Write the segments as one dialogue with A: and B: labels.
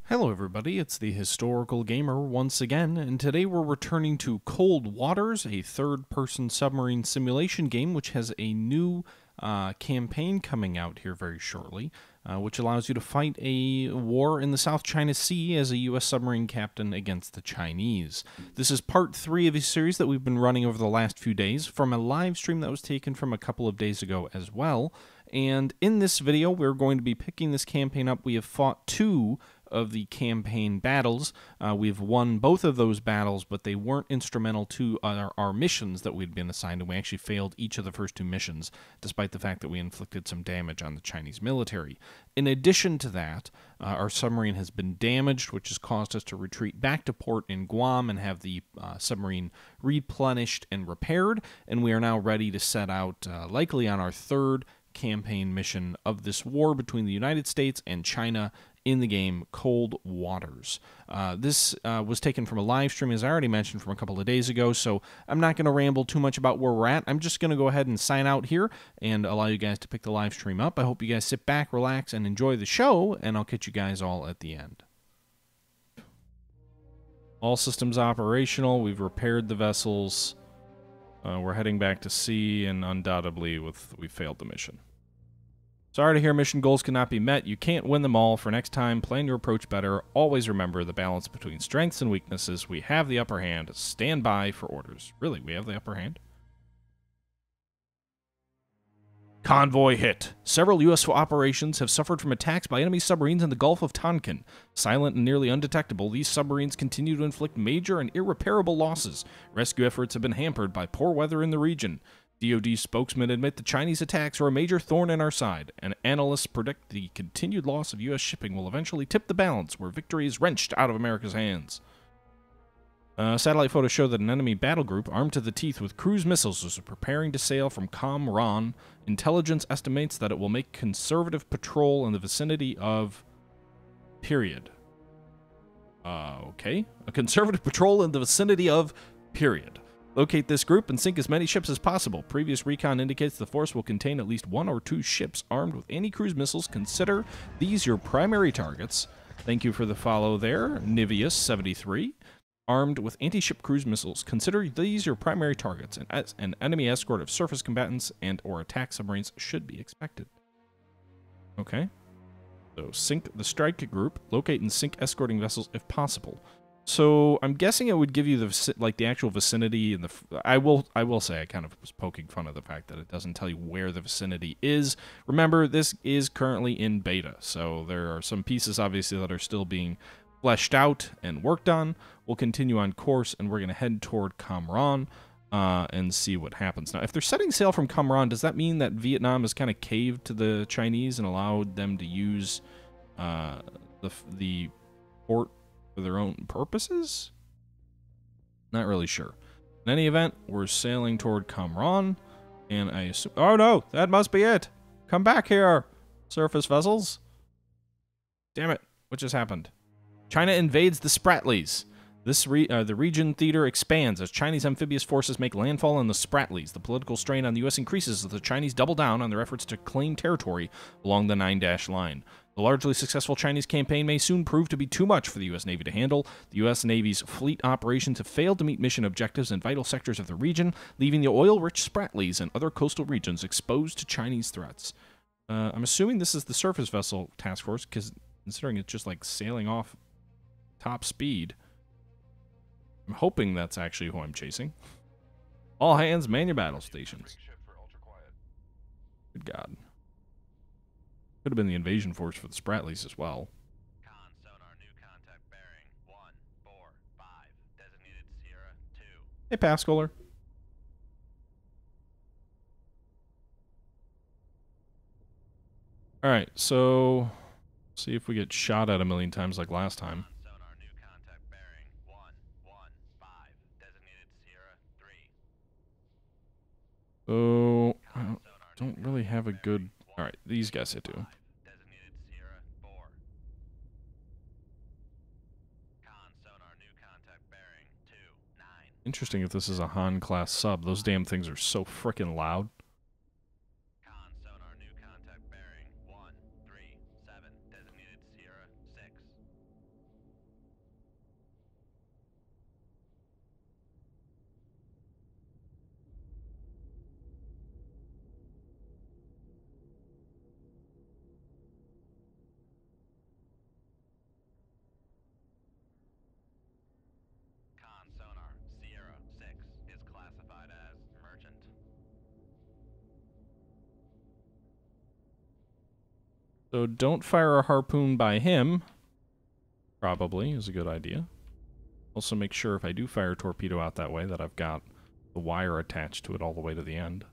A: Hello everybody, it's the Historical Gamer once again, and today we're returning to Cold Waters, a third-person submarine simulation game which has a new campaign coming out here very shortly, which allows you to fight a war in the South China Sea as a U.S. submarine captain against the Chinese. This is part 3 of a series that we've been running over the last few days from a live stream that was taken from a couple of days ago as well. And in this video, we're going to be picking this campaign up. We have fought 2 of the campaign battles. We've won both of those battles, but they weren't instrumental to our missions that we'd been assigned, and we actually failed each of the first 2 missions, despite the fact that we inflicted some damage on the Chinese military. In addition to that, our submarine has been damaged, which has caused us to retreat back to port in Guam and have the submarine replenished and repaired, and we are now ready to set out, likely on our 3rd campaign mission of this war between the United States and China in the game Cold Waters. This was taken from a live stream, as I already mentioned, from a couple of days ago, so I'm not going to ramble too much about where we're at. I'm just going to go ahead and sign out here and allow you guys to pick the live stream up. I hope you guys sit back, relax, and enjoy the show, and I'll catch you guys all at the end. All systems operational. We've repaired the vessels. We're heading back to sea, and undoubtedly we failed the mission. Sorry to hear mission goals cannot be met. You can't win them all. For next time, plan your approach better. Always remember the balance between strengths and weaknesses. We have the upper hand. Stand by for orders. Really, we have the upper hand? Convoy hit. Several U.S. operations have suffered from attacks by enemy submarines in the Gulf of Tonkin. Silent and nearly undetectable, these submarines continue to inflict major and irreparable losses. Rescue efforts have been hampered by poor weather in the region. DoD spokesmen admit the Chinese attacks are a major thorn in our side, and analysts predict the continued loss of U.S. shipping will eventually tip the balance where victory is wrenched out of America's hands. Satellite photos show that an enemy battle group armed to the teeth with cruise missiles is preparing to sail from Cam Ranh. Intelligence estimates that it will make conservative patrol in the vicinity of... period. Okay. A conservative patrol in the vicinity of... period. Locate this group and sink as many ships as possible. Previous recon indicates the force will contain at least 1 or 2 ships armed with anti-cruise missiles. Consider these your primary targets. Thank you for the follow there, Nivius73. Armed with anti-ship cruise missiles. Consider these your primary targets. An enemy escort of surface combatants and or attack submarines should be expected. Okay. So sink the strike group. Locate and sink escorting vessels if possible. So I'm guessing it would give you the actual vicinity, and I will say I kind of was poking fun of the fact that it doesn't tell you where the vicinity is. Remember, this is currently in beta, so there are some pieces obviously that are still being fleshed out and worked on. We'll continue on course, and we're going to head toward Cam Ranh and see what happens. Now, if they're setting sail from Cam Ranh, does that mean that Vietnam has kind of caved to the Chinese and allowed them to use the port for their own purposes? Not really sure. In any event, we're sailing toward Cam Ranh, and I assume... Oh no, that must be it! Come back here, surface vessels! Damn it, what just happened? China invades the Spratlys. The region theater expands as Chinese amphibious forces make landfall in the Spratlys. The political strain on the U.S. increases as the Chinese double down on their efforts to claim territory along the 9-dash line. The largely successful Chinese campaign may soon prove to be too much for the U.S. Navy to handle. The U.S. Navy's fleet operations have failed to meet mission objectives in vital sectors of the region, leaving the oil-rich Spratlys and other coastal regions exposed to Chinese threats. I'm assuming this is the surface vessel task force, because considering it's just like sailing off top speed, I'm hoping that's actually who I'm chasing. All hands, man your battle stations. Good God. Could have been the invasion force for the Spratlys as well. Hey, Pascaller. Alright, so... see if we get shot at a million times like last time. So... I don't really have a good... Alright, these guys I do. Interesting if this is a Han-class sub. Those damn things are so frickin' loud. So don't fire a harpoon by him. Probably is a good idea. Also make sure if I do fire a torpedo out that way that I've got the wire attached to it all the way to the end.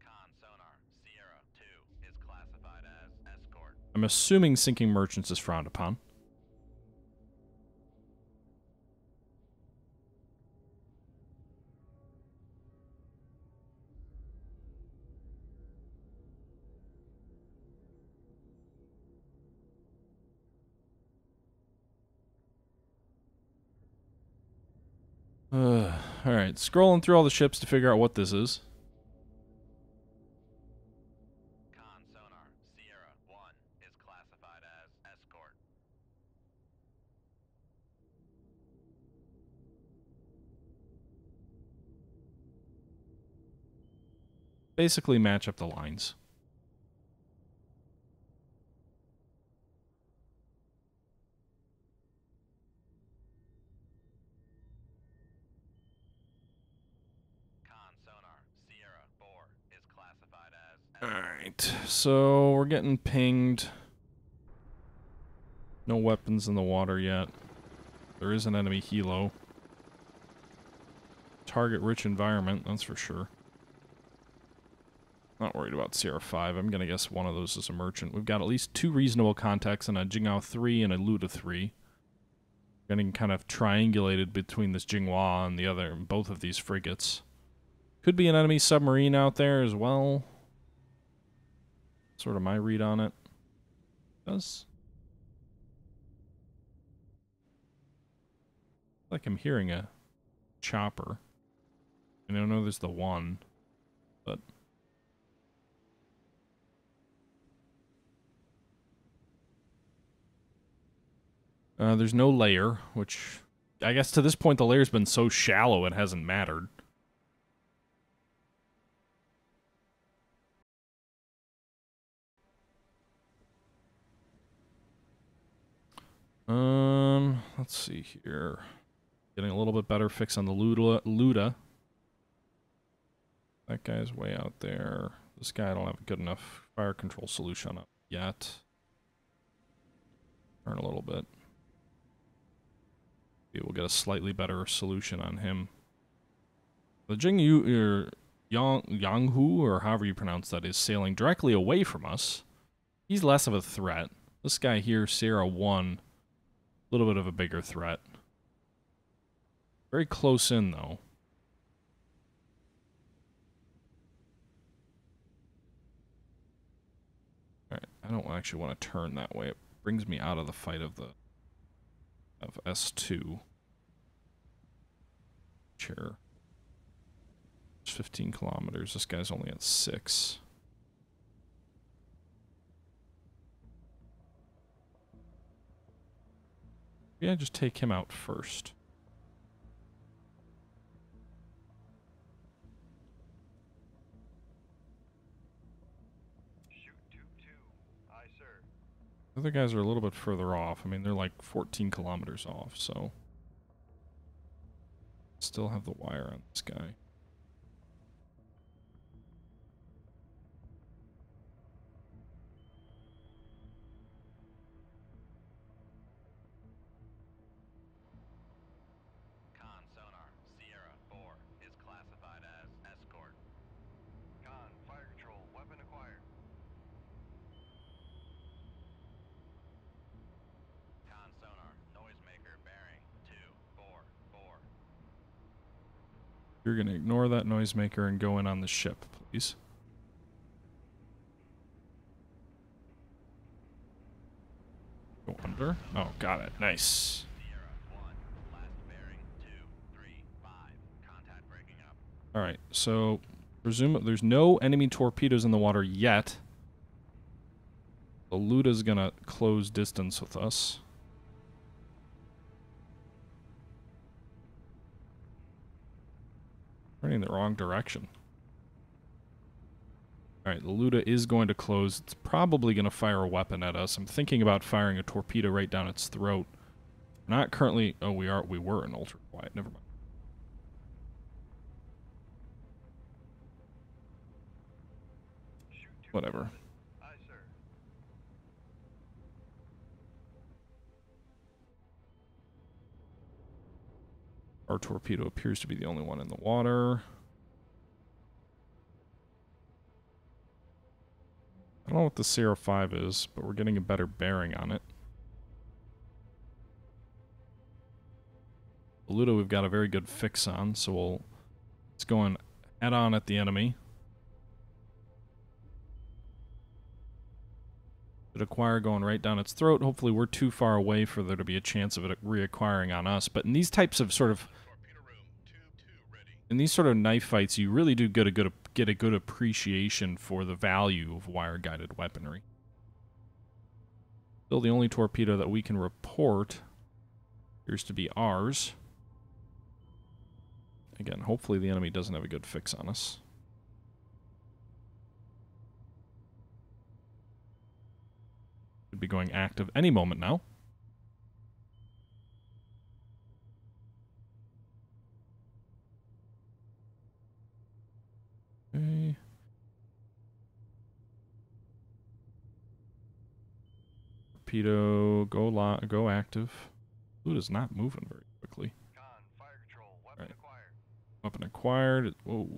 B: Con sonar, Sierra 2 is classified as escort.
A: I'm assuming sinking merchants is frowned upon. Alright, scrolling through all the ships to figure out what this is.
B: Con sonar, Sierra 1 is classified as escort.
A: Basically match up the lines.
B: Con sonar, Sierra 4 is classified as escort.
A: Alright, so we're getting pinged. No weapons in the water yet. There is an enemy helo. Target-rich environment, that's for sure. Not worried about Sierra 5. I'm going to guess one of those is a merchant. We've got at least 2 reasonable contacts and a Jingao 3 and a Luda 3. Getting kind of triangulated between this Jinghua and the other, both of these frigates. Could be an enemy submarine out there as well. Sort of my read on it. Does. Like I'm hearing a chopper. And I know there's the one, but there's no layer, which I guess to this point the layer's been so shallow it hasn't mattered. Let's see here. Getting a little bit better fix on the Luda. That guy's way out there. This guy I don't have a good enough fire control solution on yet. Turn a little bit. Maybe we'll get a slightly better solution on him. The Yanghu, or however you pronounce that, is sailing directly away from us. He's less of a threat. This guy here, Sierra 1, a little bit of a bigger threat. Very close in, though. Alright, I don't actually want to turn that way. It brings me out of the fight of S2. Chair. It's 15 kilometers. This guy's only at 6. Yeah, just take him out first.
B: Shoot 2-2. Aye, sir.
A: The other guys are a little bit further off. I mean, they're like 14 kilometers off, so... Still have the wire on this guy.
B: Con sonar, Sierra 4 is classified as escort. Con, fire control, weapon acquired. Con sonar, noisemaker bearing 244.
A: You're going to ignore that noisemaker and go in on the ship, please. Go under. Oh, got it. Nice.
B: Sierra 1, last bearing 235. Contact breaking up.
A: Alright, so presume there's no enemy torpedoes in the water yet. The Luda's gonna close distance with us. Running the wrong direction. Alright, the Luda is going to close. It's probably going to fire a weapon at us. I'm thinking about firing a torpedo right down its throat. Not currently... Oh, we were in ultra quiet. Never mind.
B: Shoot
A: Whatever.
B: Aye, sir.
A: Our torpedo appears to be the only one in the water. I don't know what the Sierra 5 is, but we're getting a better bearing on it. Ludo we've got a very good fix on, so it's going head on at the enemy. Should acquire going right down its throat. Hopefully we're too far away for there to be a chance of it reacquiring on us. But in these types of sort of knife fights, you really do get a good appreciation for the value of wire-guided weaponry. Still, the only torpedo that we can report appears to be ours. Again, hopefully the enemy doesn't have a good fix on us. Could be going active any moment now. Okay. Torpedo, go active. Blue is not moving very quickly.
B: Con, fire control, weapon acquired.
A: Weapon acquired. Whoa.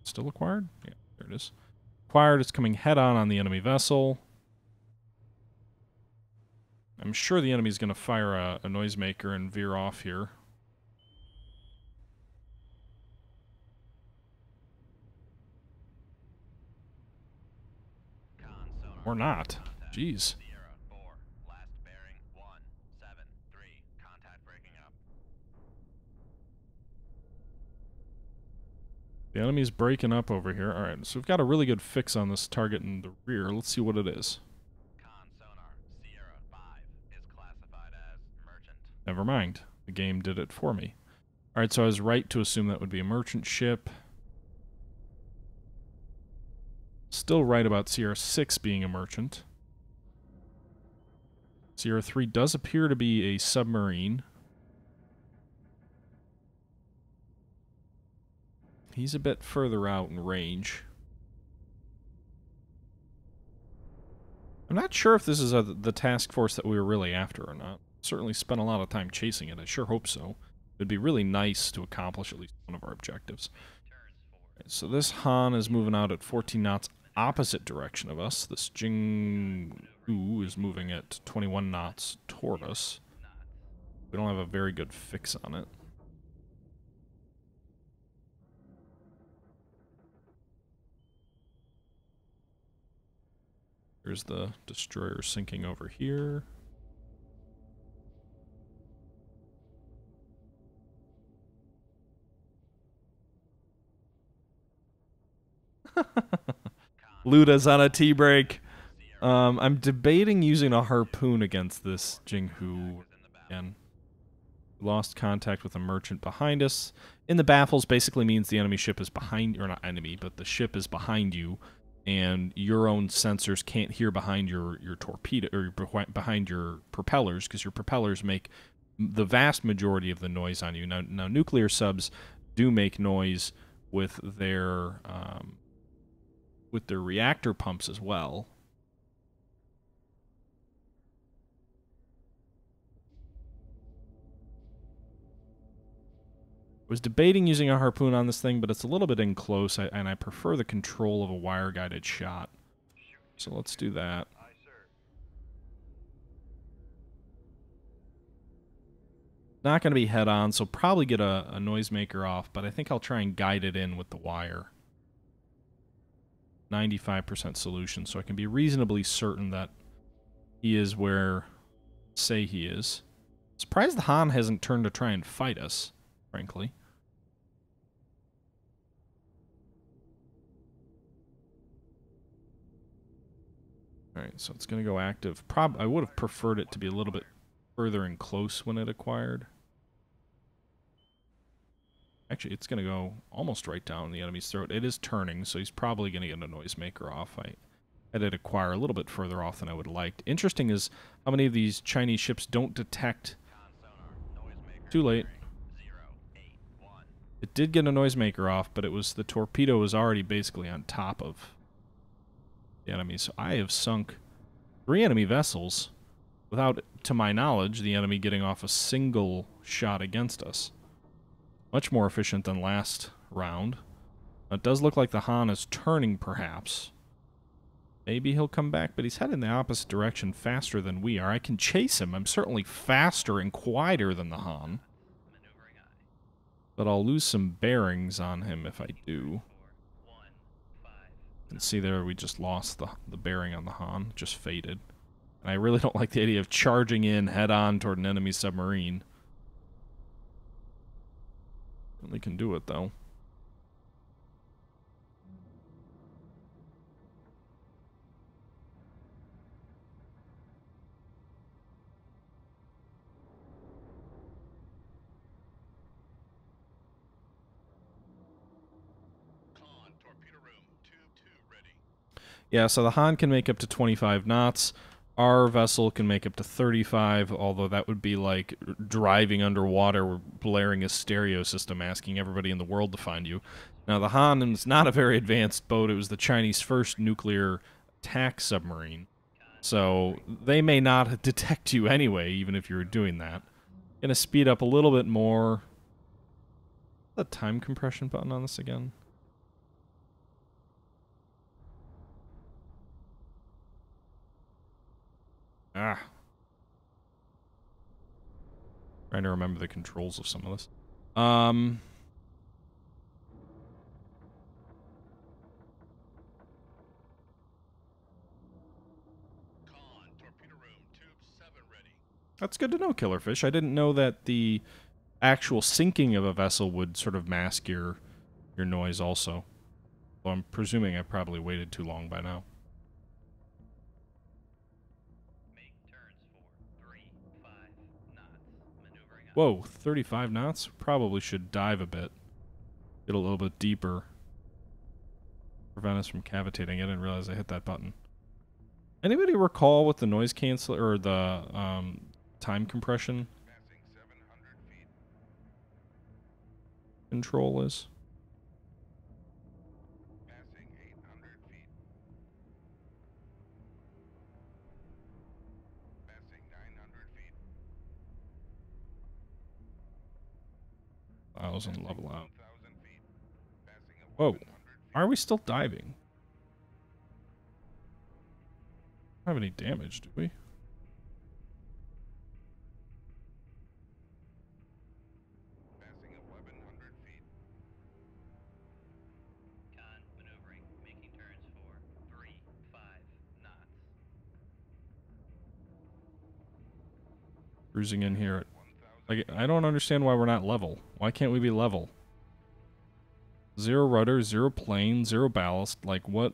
A: Still acquired? Yeah, there it is. Acquired. It's coming head on the enemy vessel. I'm sure the enemy's going to fire a noisemaker and veer off here. Or not. Jeez.
B: Sierra 4, last bearing 173. Contact breaking up.
A: The enemy's breaking up over here. Alright, so we've got a really good fix on this target in the rear. Let's see what it is.
B: Con sonar, Sierra 5 is classified as merchant.
A: Never mind. The game did it for me. Alright, so I was right to assume that would be a merchant ship. Still right about Sierra 6 being a merchant. Sierra 3 does appear to be a submarine. He's a bit further out in range. I'm not sure if this is the task force that we were really after or not. Certainly spent a lot of time chasing it. I sure hope so. It'd be really nice to accomplish at least one of our objectives. Right, so this Han is moving out at 14 knots opposite direction of us. This Jing-U is moving at 21 knots toward us. We don't have a very good fix on it. There's the destroyer sinking over here. Luda's on a tea break. I'm debating using a harpoon against this Jing-Hu again. Lost contact with a merchant behind us. In the baffles basically means the enemy ship is behind, or not enemy, but the ship is behind you, and your own sensors can't hear behind your torpedo, or behind your propellers, because your propellers make the vast majority of the noise on you. Now nuclear subs do make noise with their reactor pumps as well. I was debating using a harpoon on this thing, but it's a little bit in close, and I prefer the control of a wire-guided shot. So let's do that.
B: Aye, sir.
A: Not going to be head-on, so probably get a noisemaker off, but I think I'll try and guide it in with the wire. 95% solution, so I can be reasonably certain that he is where say he is. Surprised the Han hasn't turned to try and fight us, frankly. Alright, so it's going to go active. I would have preferred it to be a little bit further and close when it acquired. Actually, it's going to go almost right down the enemy's throat. It is turning, so he's probably going to get a noisemaker off. I had it acquire a little bit further off than I would have liked. Interesting is how many of these Chinese ships don't detect. Too late. It did get a noisemaker off, but it was the torpedo was already basically on top of the enemy. So I have sunk 3 enemy vessels without, to my knowledge, the enemy getting off a single shot against us. Much more efficient than last round. It does look like the Han is turning, perhaps. Maybe he'll come back, but he's heading the opposite direction faster than we are. I can chase him. I'm certainly faster and quieter than the Han. But I'll lose some bearings on him if I do. You can see there we just lost the bearing on the Han. Just faded. And I really don't like the idea of charging in head-on toward an enemy submarine. Certainly can do it, though. Yeah, so the Han can make up to 25 knots. Our vessel can make up to 35, although that would be like driving underwater, blaring a stereo system, asking everybody in the world to find you. Now, the Han is not a very advanced boat. It was the Chinese first nuclear attack submarine. So they may not detect you anyway, even if you were doing that. Gonna speed up a little bit more. The time compression button on this again. Ah. Trying to remember the controls of some of this. That's good to know, Killerfish. I didn't know that the actual sinking of a vessel would sort of mask your noise also. Well, I'm presuming I probably waited too long by now. Whoa, 35 knots? Probably should dive a bit. Get a little bit deeper. Prevent us from cavitating. I didn't realize I hit that button. Anybody recall what the noise cancel or the time compression control is?
B: Passing 800 feet. Passing 900 feet.
A: 1,000 level out.
B: 1,000 feet. Passing at
A: Whoa.
B: 1,100 feet.
A: Why are we still diving? Don't have any damage, do we?
B: Passing at 1,100 feet.
C: Con maneuvering, making turns for 3-5 knots.
A: Cruising in here at
B: 1,000
A: like, I don't understand why we're not level. Why can't we be level? 0 rudder, 0 plane, 0 ballast. Like, what's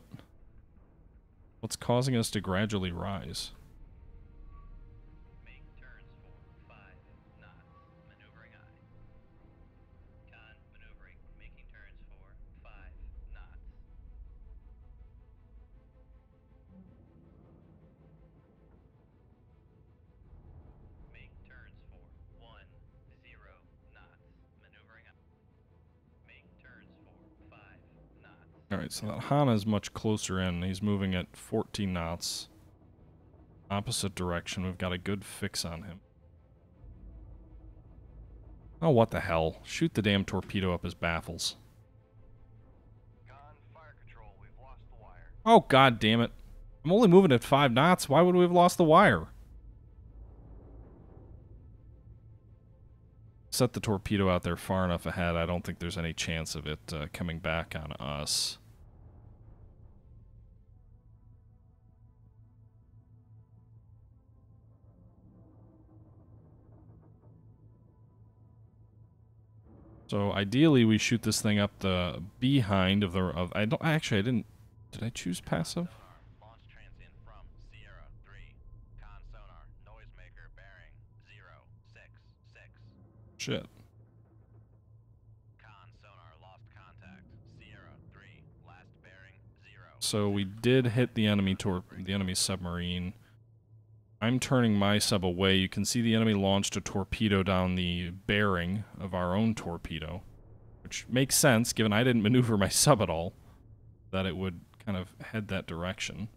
A: causing us to gradually rise?
C: Make turns for 5 knots. Maneuvering aye. Con maneuvering, making turns for 5 knots. Make turns for 10 knots. Maneuvering aye. Make turns for 5 knots.
A: Alright, so that Hana is much closer in. He's moving at 14 knots. Opposite direction. We've got a good fix on him. Oh, what the hell. Shoot the damn torpedo up his baffles.
B: Con, fire control. We've lost the wire.
A: Oh, god damn it. I'm only moving at 5 knots. Why would we have lost the wire? Set the torpedo out there far enough ahead. I don't think there's any chance of it coming back on us. So ideally, we shoot this thing up the behind of the. I didn't. Did I choose passive?
B: Sonar, launch transient from Sierra 3. Con sonar, noisemaker bearing 066.
A: Shit.
B: Con sonar, lost contact. Sierra 3, last bearing 0.
A: So we did hit the enemy submarine. I'm turning my sub away. You can see the enemy launched a torpedo down the bearing of our own torpedo, which makes sense given I didn't maneuver my sub at all, that it would kind of head that direction.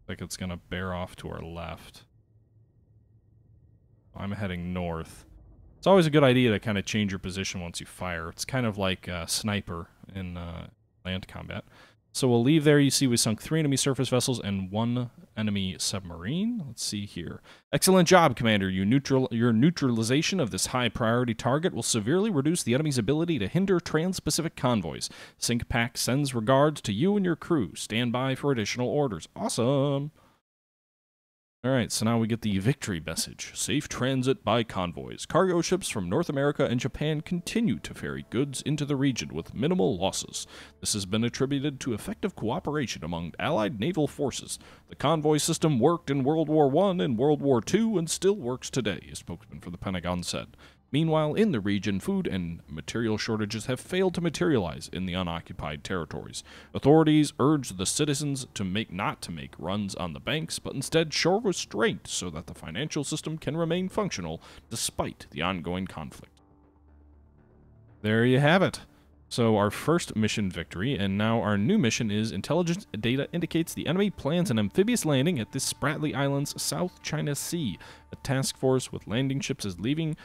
A: Like it's gonna bear off to our left. I'm heading north. It's always a good idea to kind of change your position once you fire. It's kind of like a sniper in land combat. So we'll leave there. You see we sunk 3 enemy surface vessels and 1 enemy submarine. Let's see here. Excellent job, Commander. Your neutralization of this high-priority target will severely reduce the enemy's ability to hinder trans-Pacific convoys. Sync Pack sends regards to you and your crew. Stand by for additional orders. Awesome! Alright, so now we get the victory message. Safe transit by convoys. Cargo ships from North America and Japan continue to ferry goods into the region with minimal losses. This has been attributed to effective cooperation among Allied naval forces. The convoy system worked in World War I and World War II and still works today, a spokesman for the Pentagon said. Meanwhile, in the region, food and material shortages have failed to materialize in the unoccupied territories. Authorities urge the citizens not to make runs on the banks, but instead show restraint so that the financial system can remain functional despite the ongoing conflict. There you have it. So our first mission victory, and now our new mission is intelligence data indicates the enemy plans an amphibious landing at the Spratly Islands, South China Sea. A task force with landing ships is leaving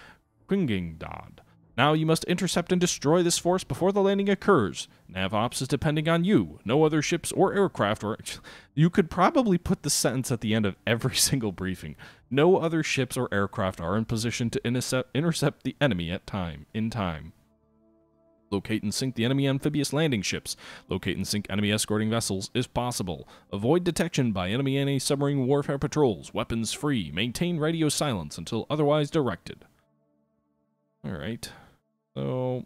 A: Qinghai. Now you must intercept and destroy this force before the landing occurs. Nav Ops is depending on you. No other ships or aircraft or... You could probably put the sentence at the end of every single briefing. No other ships or aircraft are in position to intercept the enemy in time. Locate and sink the enemy amphibious landing ships. Locate and sink enemy escorting vessels if possible. Avoid detection by enemy anti-submarine warfare patrols. Weapons free. Maintain radio silence until otherwise directed. Alright, so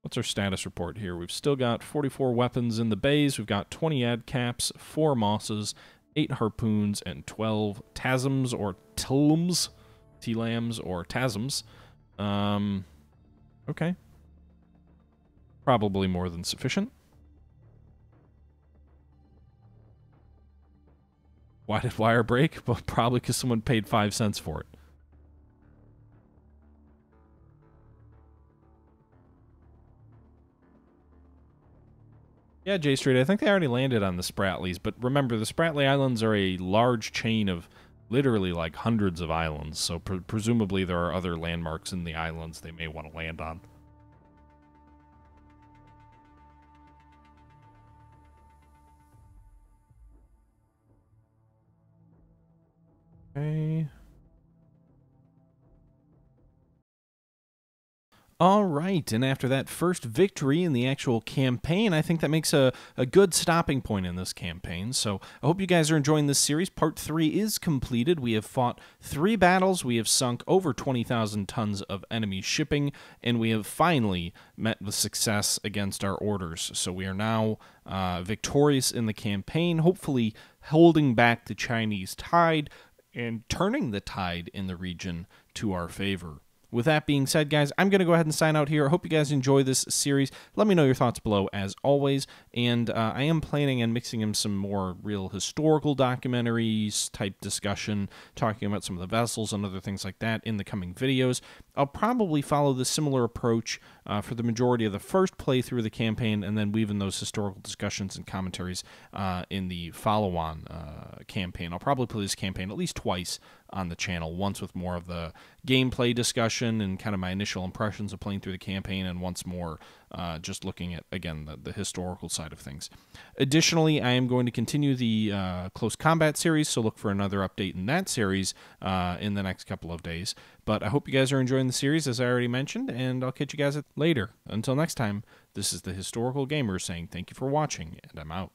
A: what's our status report here? We've still got 44 weapons in the bays, we've got 20 ad caps, 4 mosses, 8 harpoons, and 12 TASMs or TLMs, TLAMs or TASMs. Okay. Probably more than sufficient. Why did wire break? Well, probably because someone paid 5 cents for it. Yeah, J Street, I think they already landed on the Spratlys, but remember, the Spratly Islands are a large chain of literally like hundreds of islands, so presumably there are other landmarks in the islands they may want to land on. Okay. All right, and after that first victory in the actual campaign, I think that makes a good stopping point in this campaign. So I hope you guys are enjoying this series. Part 3 is completed. We have fought 3 battles. We have sunk over 20,000 tons of enemy shipping, and we have finally met with success against our orders. So we are now victorious in the campaign, hopefully holding back the Chinese tide and turning the tide in the region to our favor. With that being said, guys, I'm going to go ahead and sign out here. I hope you guys enjoy this series. Let me know your thoughts below, as always. And I am planning on mixing in some more real historical documentaries type discussion, talking about some of the vessels and other things like that in the coming videos. I'll probably follow the similar approach for the majority of the first playthrough of the campaign, and then weave in those historical discussions and commentaries in the follow-on campaign. I'll probably play this campaign at least twice on the channel, once with more of the gameplay discussion and kind of my initial impressions of playing through the campaign, and once more just looking at, again, the historical side of things. Additionally, I am going to continue the Close Combat series, so look for another update in that series in the next couple of days. But I hope you guys are enjoying the series, as I already mentioned, and I'll catch you guys later. Until next time, this is the Historical Gamer saying thank you for watching, and I'm out.